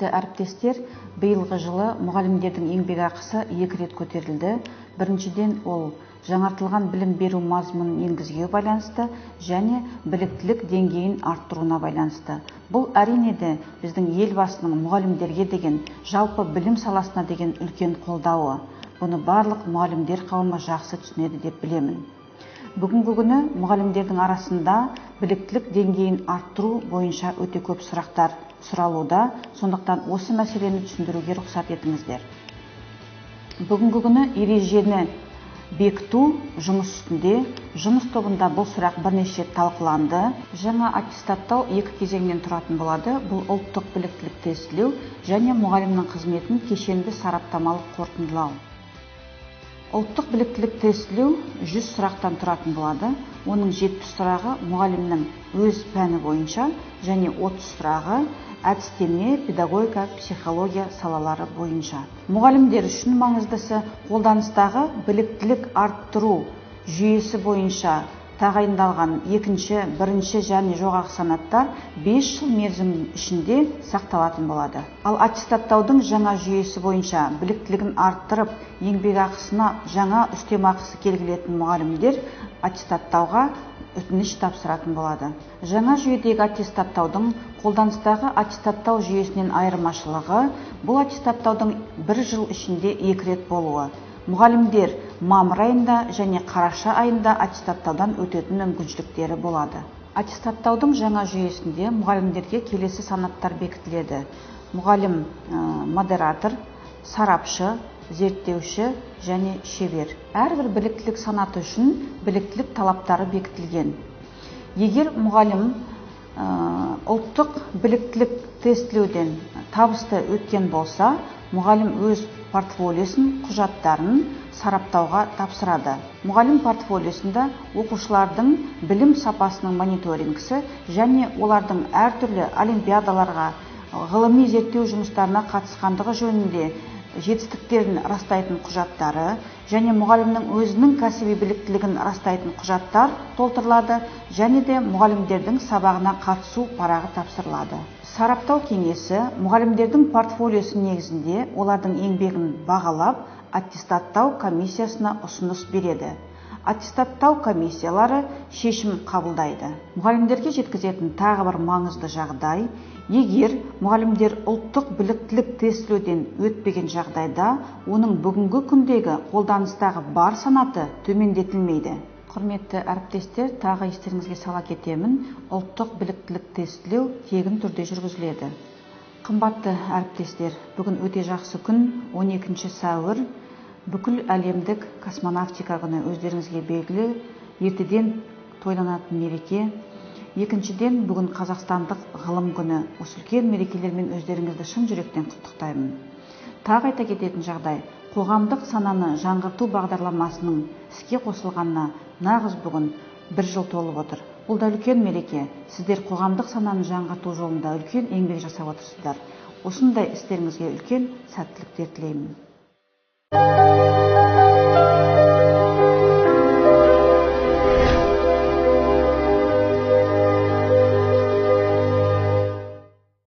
Құрметті әріптестер, биылғы жылы мұғалімдердің еңбекақысы 2 рет көтерілді. Біріншіден ол жаңартылған білім беру мазмұнын енгізуге байланысты және біліктілік деңгейін арттыруына байланысты. Бұл әрине де біздің елбасының мұғалімдерге деген, жалпы білім саласына деген үлкен қолдауы. Бұны барлық мұғалімдер қауымы жақсы түсінеді деп білемін. Бүгінгі күні мұғалімдердің арасында біліктілік деңгейін арттыру бойынша өте көп сұрақтар сұралуда, сондықтан осы мәселені түсіндіруге рұқсат етіңіздер. Бүгінгі күні ережені бекіту жұмыс үстінде, жұмыс тобында бұл сұрақ бірнеше талқыланды. Жаңа аттестаттау 2 кезеңнен тұратын болады. Бұл ұлттық біліктілік тестілеу және мұғалімнің қызметін кешенді сараптамалық қорытындылау. Ұлттық біліктілік тестілеу 100 сұрақтан тұратын болады. Оның 70 сұрағы мұғалімнің өз пәні бойынша және 30 сұрағы әдістеме, педагогика, психология салалары бойынша. Мұғалімдер үшін маңыздысы қолданыстағы біліктілік арттыру жүйесі бойынша тағайындалған 2-ші, 1-ші және жоғарғы санаттар 5 жыл мерзім ішінде сақталатын болады. Ал аттестаттаудың жаңа жүйесі бойынша біліктілігін арттырып, еңбекақысына жаңа үстемақысы келгілетін мұғалімдер аттестаттауға өтініш тапсыратын болады. Жаңа жүйедегі аттестаттаудың қолданыстағы аттестаттау жүйесінен айырмашылығы бұл аттестаттаудың 1 жыл ішінде 2 рет болуы. Мұғалімдер мамыр айында және қараша айында аттестаттаудан өтетін мүмкіншіліктері болады. Аттестаттаудың жаңа жүйесінде мұғалімдерге келесі санаттар бекітіледі. Мұғалім модератор, сарапшы, зерттеуші және шебер. Әрбір біліктілік санаты үшін біліктілік талаптары бекітілген. Егер мұғалім ұлттық біліктілік тестілеуден табысты өткен болса, мұғалім өз портфолиосын, құжаттарын сараптауға тапсырады. Мұғалім портфолиосында оқушылардың білім сапасының мониторингісі және олардың әртүрлі олимпиадаларға, ғылыми зерттеу жұмыстарына қатысқандығы жөнінде жетістіктерін растайтын құжаттары және мұғалімнің өзінің кәсіби біліктілігін растайтын құжаттар толтырылады және де мұғалімдердің сабағына қатысу парағы тапсырылады. Сараптау кеңесі мұғалімдердің портфолиосы негізінде олардың еңбегін бағалап, аттестаттау комиссиясына ұсыныс береді. Аттестаттау комиссиялары шешім қабылдайды. Мұғалімдерге жеткізетін тағы бір маңызды жағдай, егер мұғалімдер ұлттық біліктілік тестілеуден өтпеген жағдайда, оның бүгінгі күндегі қолданыстағы бар санаты төмендетілмейді. Құрметті әріптестер, тағы естеріңізге сала кетемін, ұлттық біліктілік тестілеу тегін түрде жүргізіледі. Қымбатты әріптестер, бүгін өте жақсы күн, 12 сәуір, бүкіл әлемдік космонавтика күні өздеріңізге белгілі, ертеден тойланатын мереке. Екіншіден, бүгін қазақстандық ғылым күні. Осы үлкен мерекелермен өздеріңізді шын жүректен құттықтаймын. Тағы айта кететін жағдай, қоғамдық сананы жаңғырту бағдарламасының іске қосылғанына нағыз бүгін 1 жыл толып отыр. Бұл да үлкен мереке. Сіздер қоғамдық сананы жаңғырту жолында үлкен еңбек жасап отырсыздар. Осындай істеріңізге үлкен сәттіліктер тілеймін.